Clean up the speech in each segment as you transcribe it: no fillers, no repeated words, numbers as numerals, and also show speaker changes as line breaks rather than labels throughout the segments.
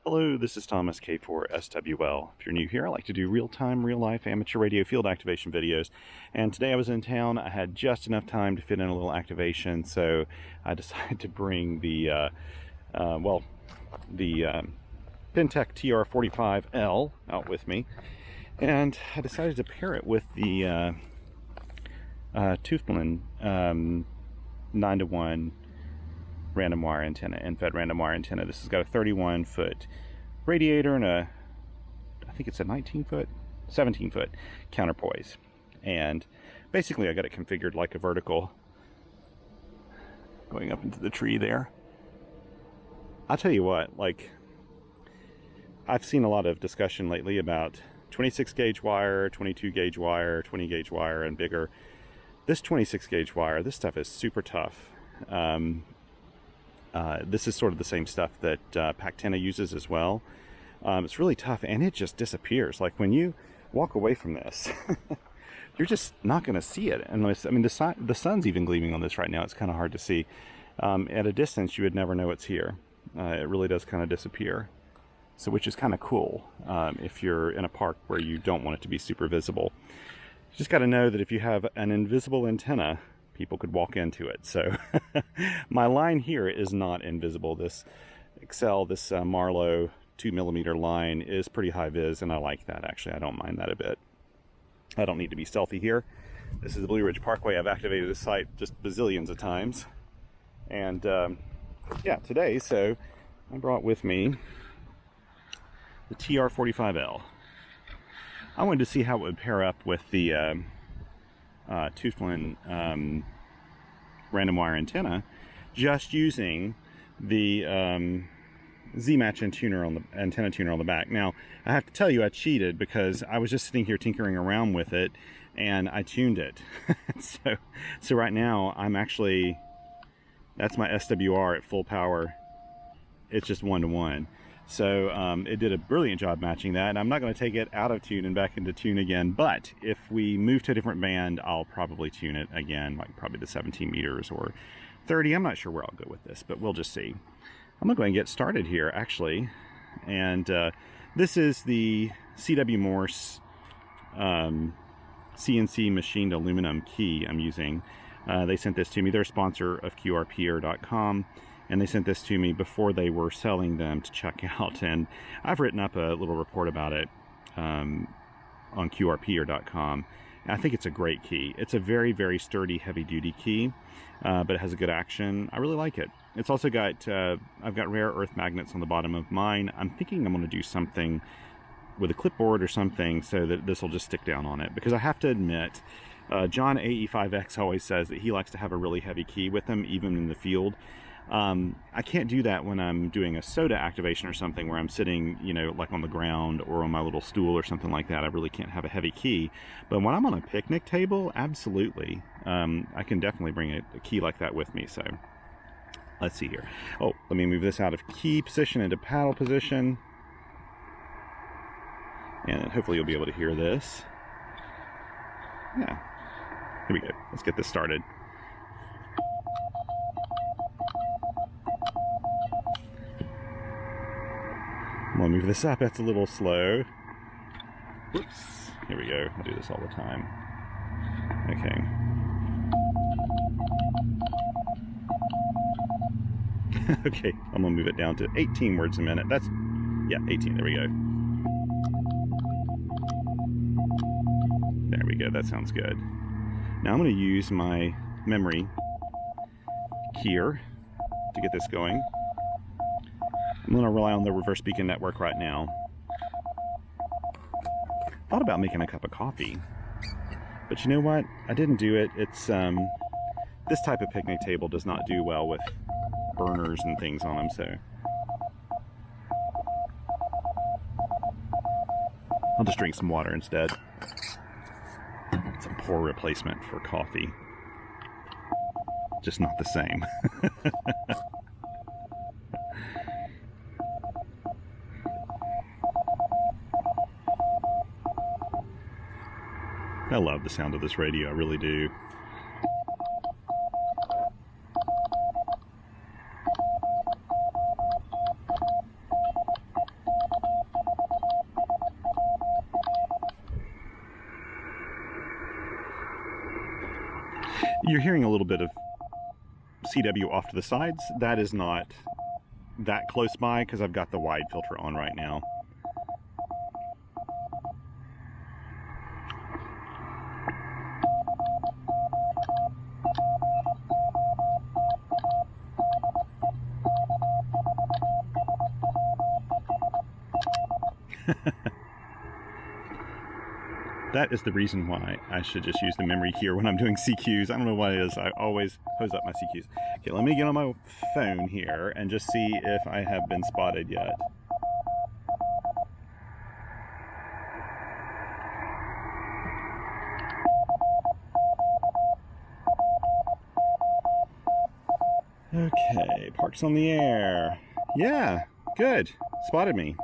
Hello, this is Thomas K4SWL. If you're new here, I like to do real-time, real-life amateur radio field activation videos. And today I was in town. I had just enough time to fit in a little activation, so I decided to bring the Pintec TR-45L out with me. And I decided to pair it with the Tufteln 9-to-1 random wire antenna, end-fed random wire antenna. This has got a 31-foot radiator and I think it's a 17-foot counterpoise. And basically I got it configured like a vertical going up into the tree there. I'll tell you what, like, I've seen a lot of discussion lately about 26 gauge wire, 22 gauge wire, 20 gauge wire, and bigger. This 26 gauge wire, this stuff is super tough. This is sort of the same stuff that PAC-10 uses as well. It's really tough and it just disappears. Like when you walk away from this, you're just not going to see it. Unless, I mean, the sun's even gleaming on this right now. It's kind of hard to see. At a distance, you would never know it's here. It really does kind of disappear. So, which is kind of cool if you're in a park where you don't want it to be super visible. You just got to know that if you have an invisible antenna, people could walk into it. So my line here is not invisible. This Marlow 2mm line is pretty high vis, and I like that. Actually, I don't mind that a bit. I don't need to be stealthy here. This is the Blue Ridge Parkway. I've activated this site just bazillions of times. And yeah, today, so I brought with me the TR-45L. I wanted to see how it would pair up with the Tufteln random wire antenna, just using the Z-match antenna tuner on the back. Now, I have to tell you, I cheated because I was just sitting here tinkering around with it, and I tuned it. so right now, I'm actually, that's my SWR at full power. It's just 1-to-1. So it did a brilliant job matching that, and I'm not going to take it out of tune and back into tune again, but if we move to a different band, I'll probably tune it again, like probably the 17 meters or 30. I'm not sure where I'll go with this, but we'll just see. I'm going to go and get started here, actually. And this is the CW Morse CNC machined aluminum key I'm using. They sent this to me. They're a sponsor of QRP.com. And they sent this to me before they were selling them to check out. And I've written up a little report about it on QRP.com. And I think it's a great key. It's a very, very sturdy, heavy-duty key, but it has a good action. I really like it. It's also got, I've got rare earth magnets on the bottom of mine. I'm thinking I'm going to do something with a clipboard or something so that this will just stick down on it. Because I have to admit, John AE5X always says that he likes to have a really heavy key with him, even in the field. I can't do that when I'm doing a SOTA activation or something where I'm sitting, you know, like on the ground or on my little stool or something like that. I really can't have a heavy key. But when I'm on a picnic table, absolutely. I can definitely bring a key like that with me. So let's see here. Oh, let me move this out of key position into paddle position. And hopefully you'll be able to hear this. Yeah. Here we go. Let's get this started. I'm gonna move this up. That's a little slow. Whoops. Here we go. I do this all the time. Okay. Okay. I'm gonna move it down to 18 words a minute. That's, yeah, 18. There we go. There we go. That sounds good. Now I'm gonna use my memory here to get this going. I'm going to rely on the reverse beacon network right now. Thought about making a cup of coffee, but you know what? I didn't do it. It's this type of picnic table does not do well with burners and things on them, so I'll just drink some water instead. It's a poor replacement for coffee. Just not the same. I love the sound of this radio, I really do. You're hearing a little bit of CW off to the sides. That is not that close by because I've got the wide filter on right now. That is the reason why I should just use the memory keyer when I'm doing CQs. I don't know what it is. I always hose up my CQs. Okay, let me get on my phone here and just see if I have been spotted yet. Okay, parks on the air. Yeah, good. Spotted me.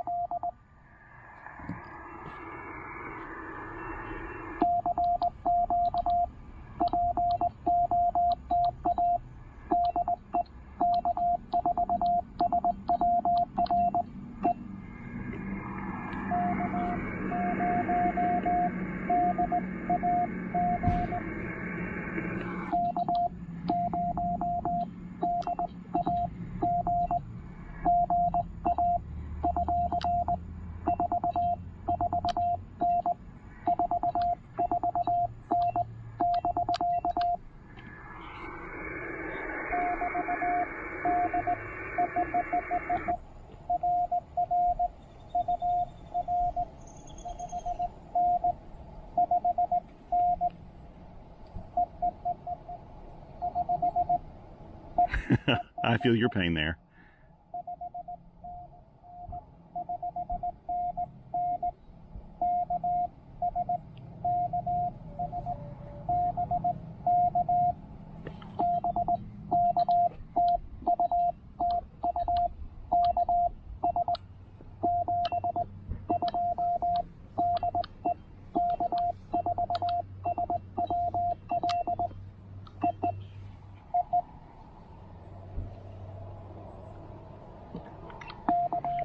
I feel your pain there.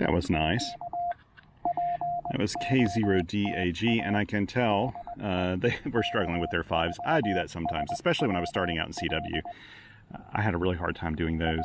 That was nice. That was K0DAG, and I can tell they were struggling with their 5s. I do that sometimes, especially when I was starting out in CW. I had a really hard time doing those.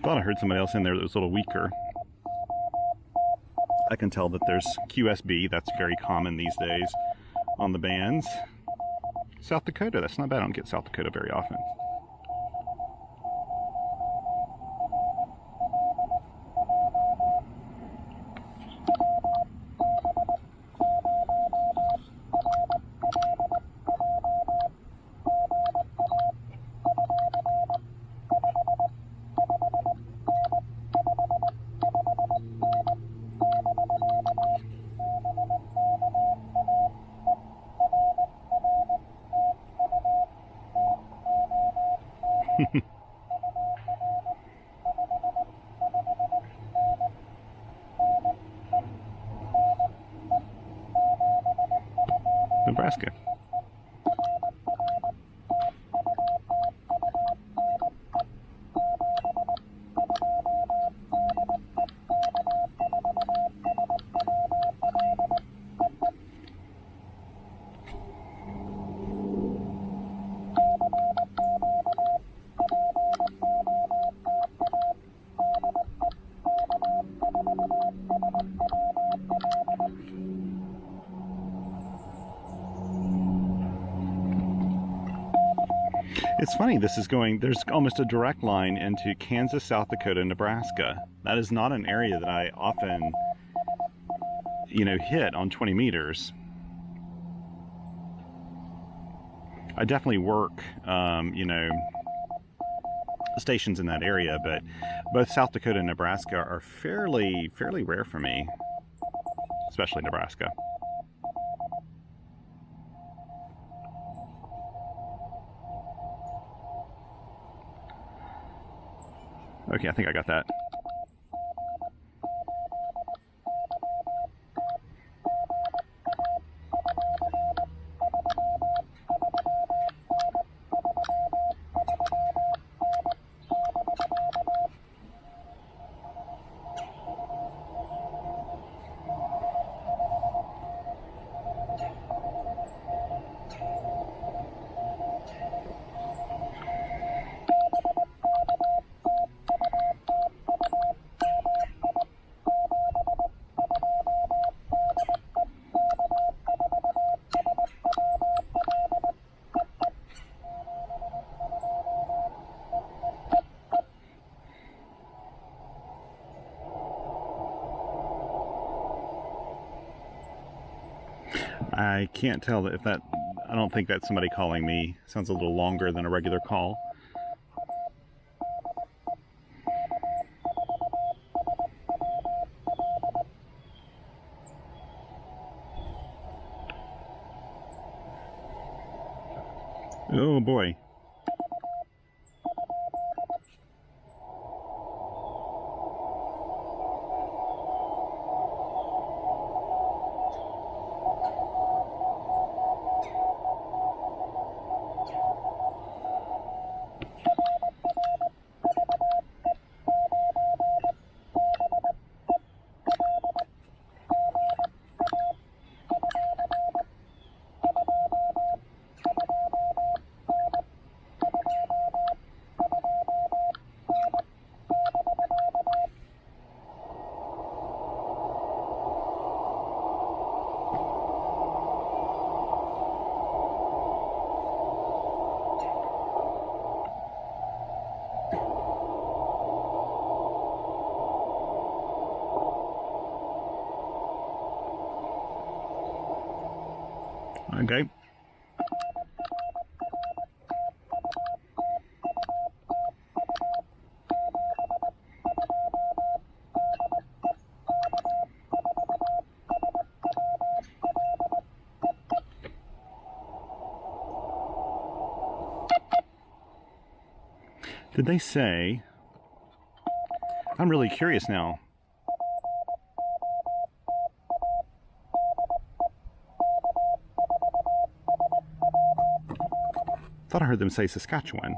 Thought I heard somebody else in there that was a little weaker. I can tell that there's QSB, that's very common these days on the bands. South Dakota, that's not bad. I don't get South Dakota very often. Nebraska. It's funny, there's almost a direct line into Kansas, South Dakota, Nebraska. That is not an area that I often, hit on 20 meters. I definitely work, stations in that area, but both South Dakota and Nebraska are fairly rare for me, especially Nebraska. Okay, I think I got that. I can't tell if that, I don't think that's somebody calling me. Sounds a little longer than a regular call. Oh boy. Okay. Did they say? I'm really curious now. Thought I heard them say Saskatchewan.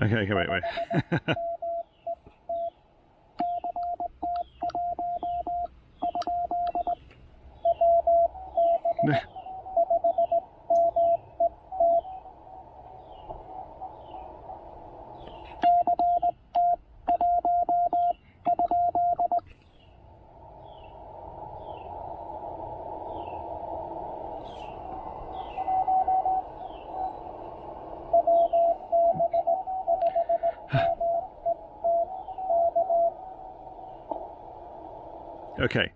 Okay, wait. Okay.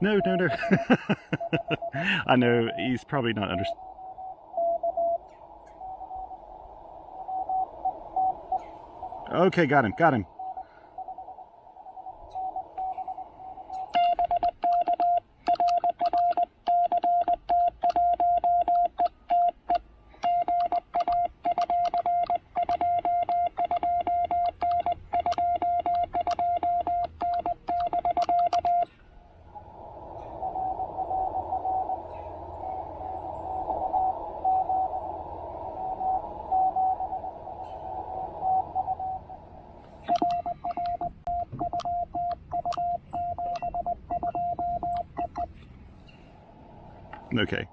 No, no, no. I know, he's probably not understanding. Okay, got him, got him. Okay.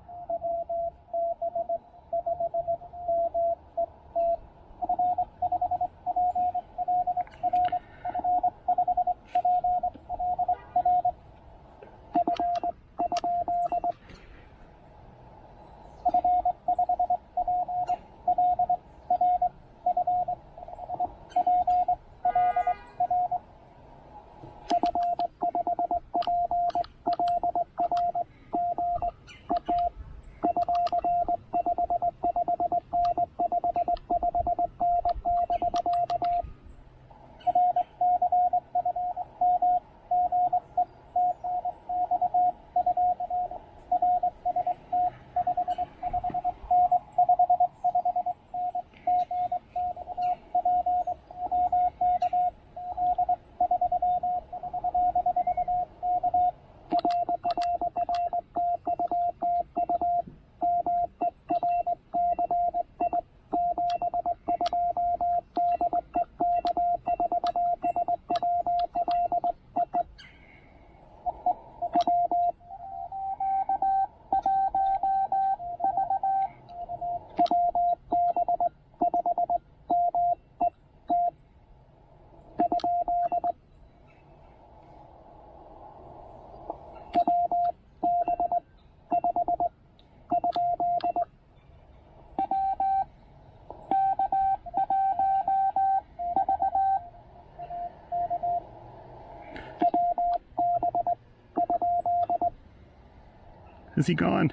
Is he gone?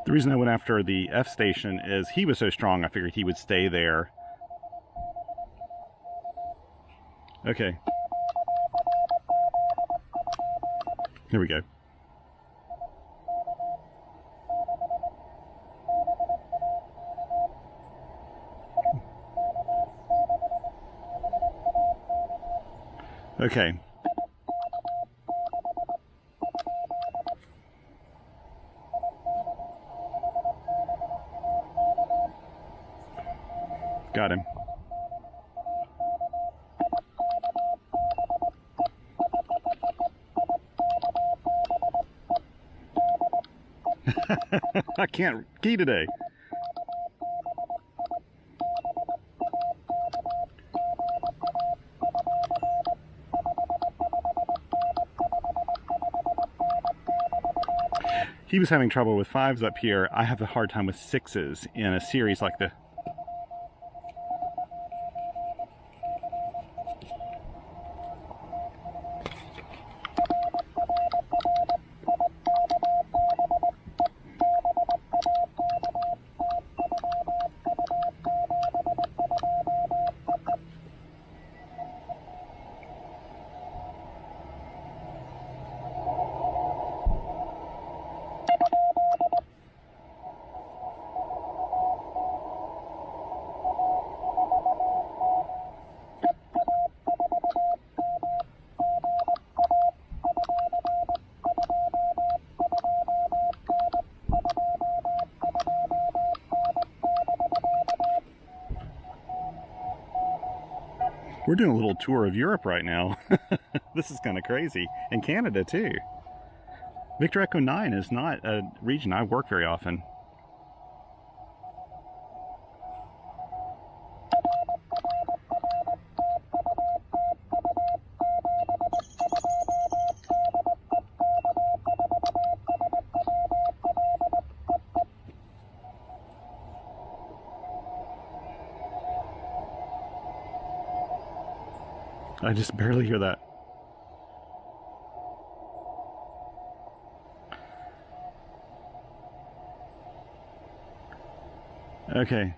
The reason I went after the F station is he was so strong I figured he would stay there. Okay. Here we go. Okay. Got him. I can't key today. He was having trouble with 5s up here. I have a hard time with 6s in a series like the... We're doing a little tour of Europe right now. This is kind of crazy. And Canada too. Victor Echo 9 is not a region I work very often. I just barely hear that. Okay.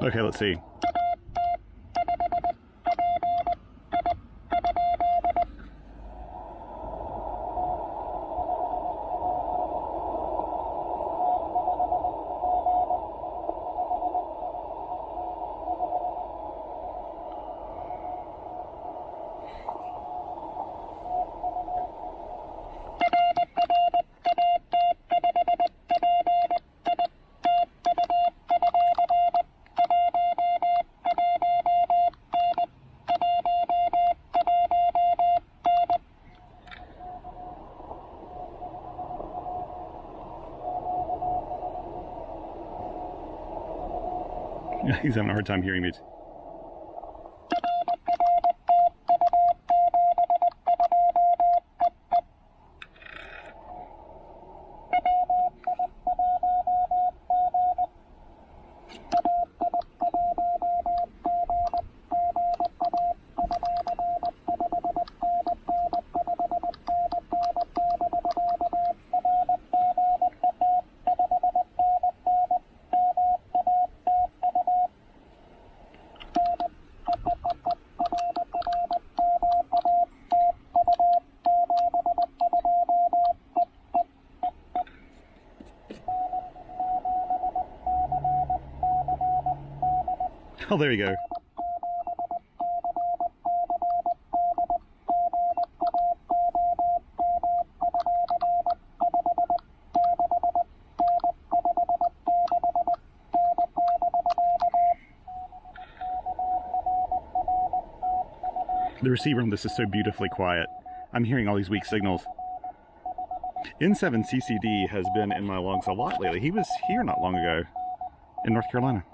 Okay, let's see. He's having a hard time hearing me. Oh, there you go. The receiver on this is so beautifully quiet. I'm hearing all these weak signals. N7CCD has been in my logs a lot lately. He was here not long ago in North Carolina.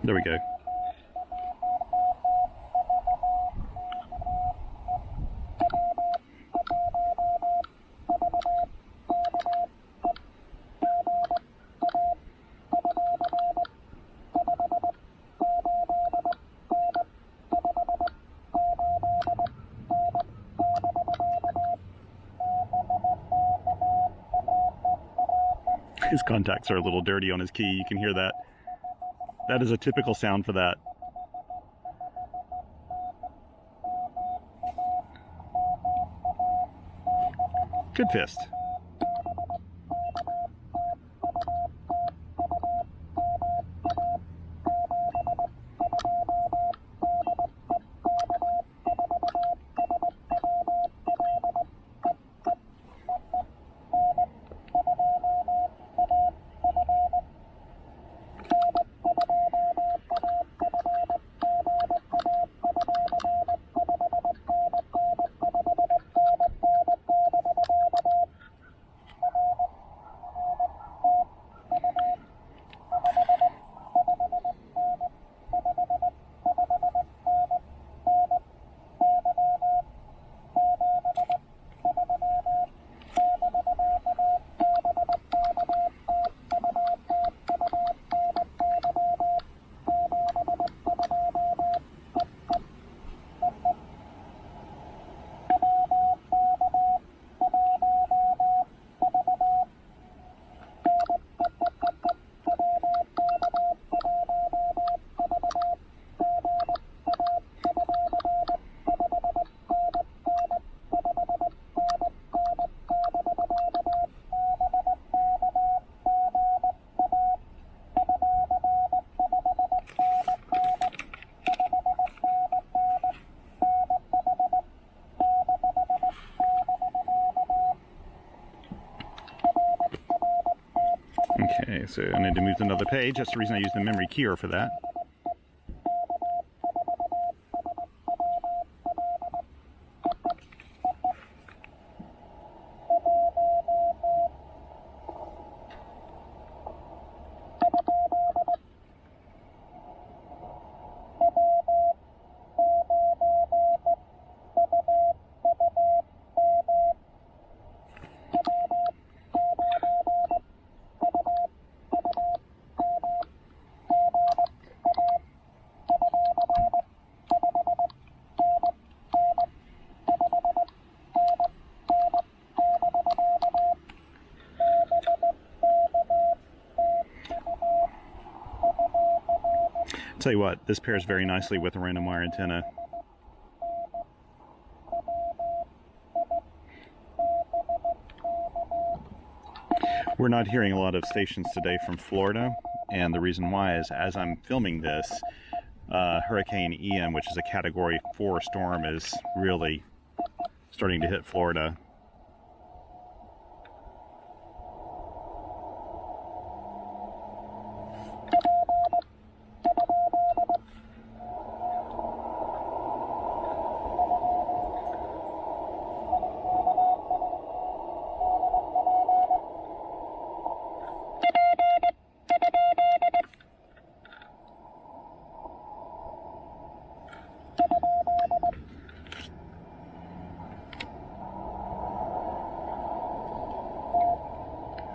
There we go. His contacts are a little dirty on his key. You can hear that. That is a typical sound for that. Good fist. Okay, so I need to move to another page. That's the reason I use the memory keyer for that. Tell you what, this pairs very nicely with a random wire antenna. We're not hearing a lot of stations today from Florida, and the reason why is as I'm filming this, Hurricane Ian, which is a Category 4 storm, is really starting to hit Florida.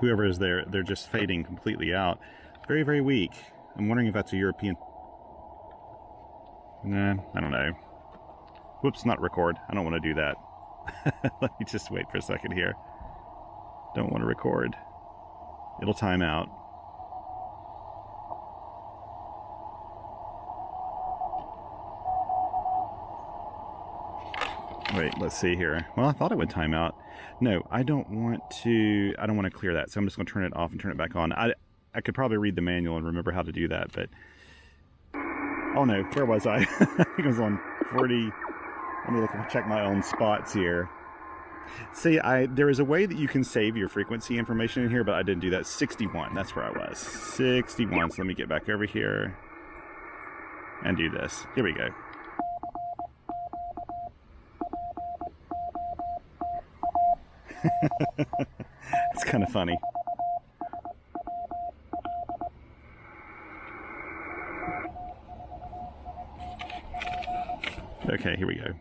Whoever is there, they're just fading completely out. Very, very weak. I'm wondering if that's a European... Nah, I don't know. Whoops, not record. I don't want to do that. Let me just wait for a second here. Don't want to record. It'll time out. Wait, let's see here. Well, I thought it would time out. No, I don't want to clear that, so I'm just going to turn it off and turn it back on. I could probably read the manual and remember how to do that, but... Oh no, where was I? I think I was on 40... Let me look and check my own spots here. See, there is a way that you can save your frequency information in here, but I didn't do that. 61, that's where I was. 61, so let me get back over here and do this. Here we go. It's kind of funny. Okay, here we go.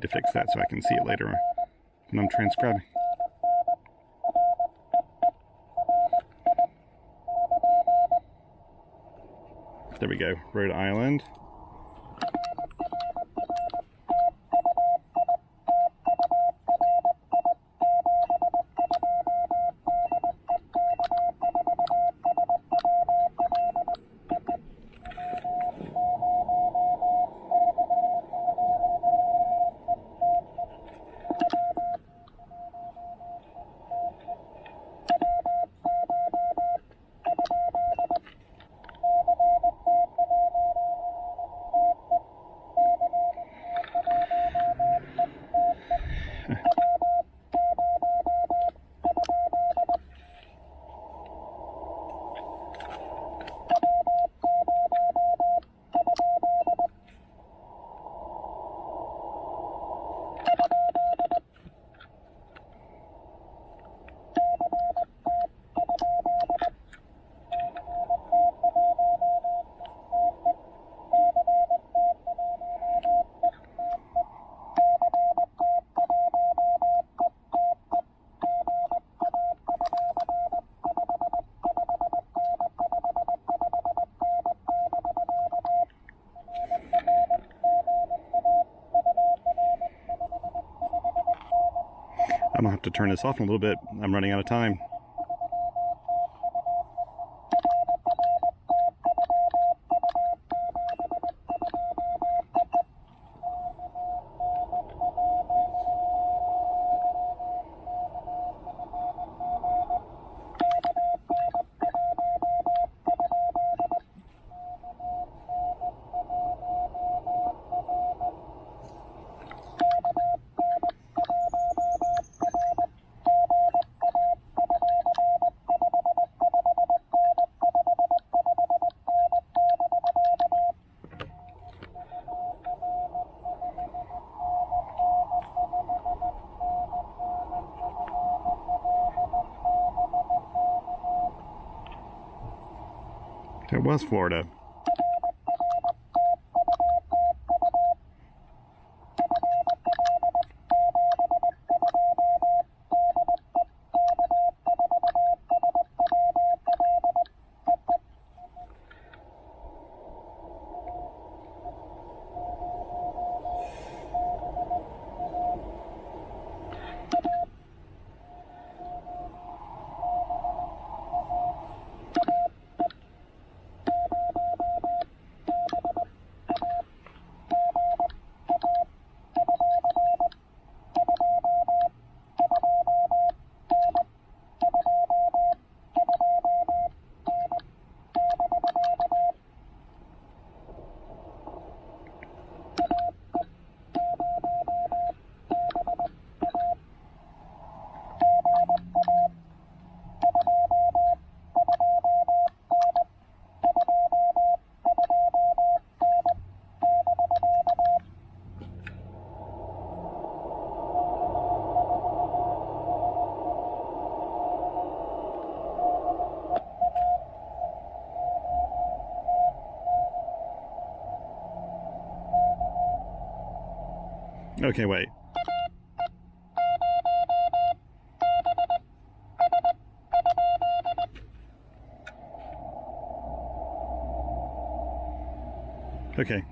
need to fix that so I can see it later when I'm transcribing. There we go, Rhode Island. I'm gonna have to turn this off in a little bit. I'm running out of time. It was Florida. Okay, wait. Okay.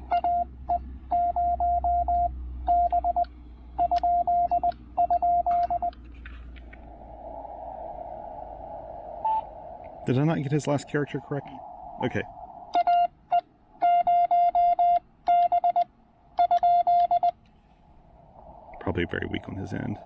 Did I not get his last character correct? Okay. Probably very weak on his end.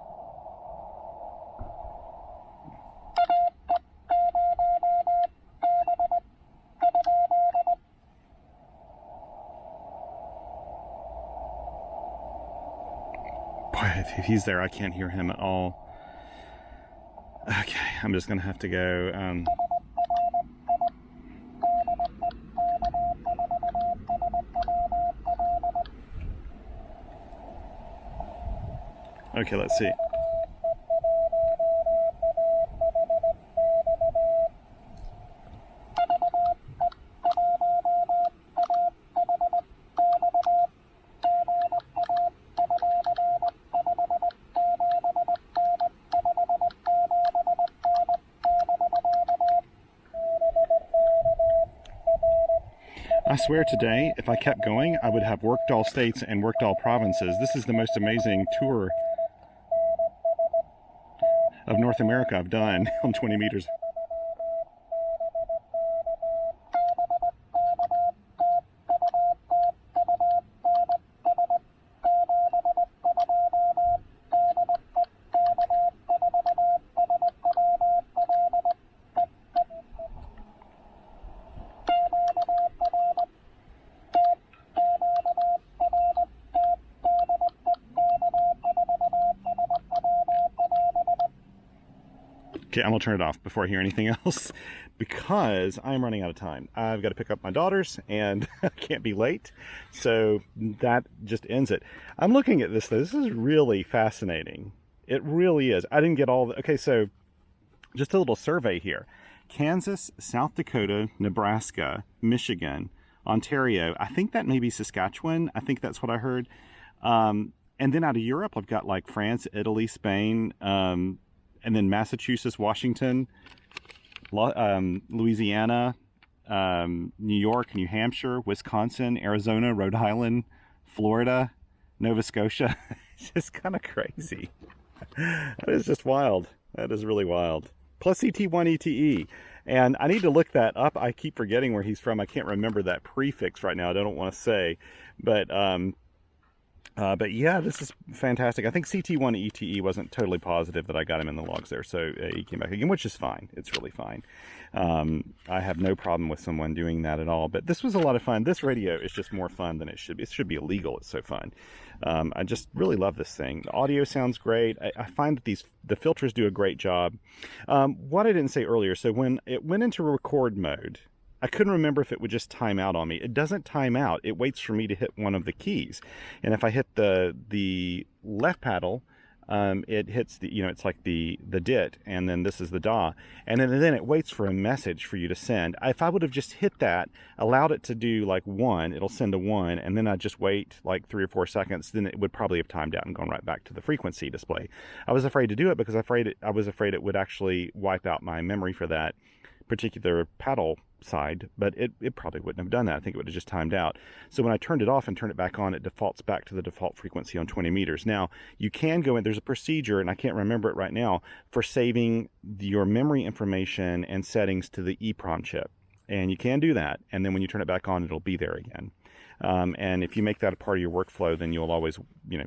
Boy, if he's there, I can't hear him at all. Okay, I'm just gonna have to go. Okay, let's see. I swear today, if I kept going, I would have worked all states and worked all provinces. This is the most amazing tour of North America I've done on 20 meters. Okay, I'm gonna turn it off before I hear anything else because I'm running out of time. I've got to pick up my daughters and I can't be late. So that just ends it. I'm looking at this though. This is really fascinating. It really is. I didn't get all the, okay, so just a little survey here. Kansas, South Dakota, Nebraska, Michigan, Ontario. I think that may be Saskatchewan. I think that's what I heard. And then out of Europe, I've got like France, Italy, Spain, and then Massachusetts, Washington, Louisiana, New York, New Hampshire, Wisconsin, Arizona, Rhode Island, Florida, Nova Scotia. It's just kind of crazy. That is just wild. That is really wild. Plus CT1 ETE. And I need to look that up. I keep forgetting where he's from. I can't remember that prefix right now. I don't want to say. But yeah, this is fantastic. I think CT1 ETE wasn't totally positive that I got him in the logs there, so he came back again, which is fine. It's really fine. I have no problem with someone doing that at all, but this was a lot of fun. This radio is just more fun than it should be. It should be illegal. It's so fun. I just really love this thing. The audio sounds great. I find that the filters do a great job. What I didn't say earlier, so when it went into record mode, I couldn't remember if it would just time out on me. It doesn't time out. It waits for me to hit one of the keys. And if I hit the left paddle, it hits the, it's like the DIT, and then this is the DA. And then it waits for a message for you to send. If I would have just hit that, allowed it to do like 1, it'll send a 1, and then I'd just wait like 3 or 4 seconds, then it would probably have timed out and gone right back to the frequency display. I was afraid to do it because I was afraid it would actually wipe out my memory for that particular paddle side, but it probably wouldn't have done that. I think it would have just timed out. So when I turned it off and turned it back on, it defaults back to the default frequency on 20 meters. Now, you can go in, there's a procedure, and I can't remember it right now, for saving your memory information and settings to the EEPROM chip. And you can do that, and then when you turn it back on, it'll be there again. And if you make that a part of your workflow, then you'll always,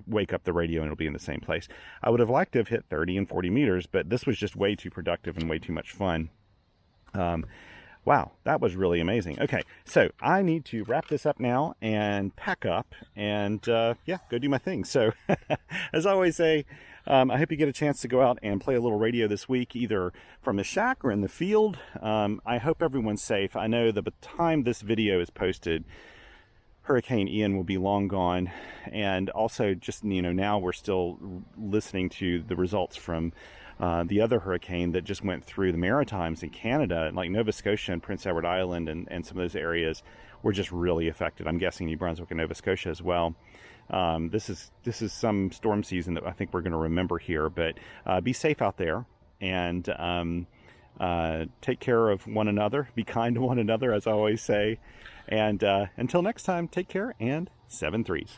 wake up the radio and it'll be in the same place. I would have liked to have hit 30 and 40 meters, but this was just way too productive and way too much fun. Wow, that was really amazing. Okay, so I need to wrap this up now and pack up and, yeah, go do my thing. So, as I always say, I hope you get a chance to go out and play a little radio this week, either from the shack or in the field. I hope everyone's safe. I know that by the time this video is posted, Hurricane Ian will be long gone. And also just, now we're still listening to the results from the other hurricane that just went through the Maritimes in Canada, like Nova Scotia and Prince Edward Island and some of those areas were just really affected. I'm guessing New Brunswick and Nova Scotia as well. This is some storm season that I think we're going to remember here, but be safe out there and take care of one another. Be kind to one another, as I always say. And until next time, take care and 7 threes.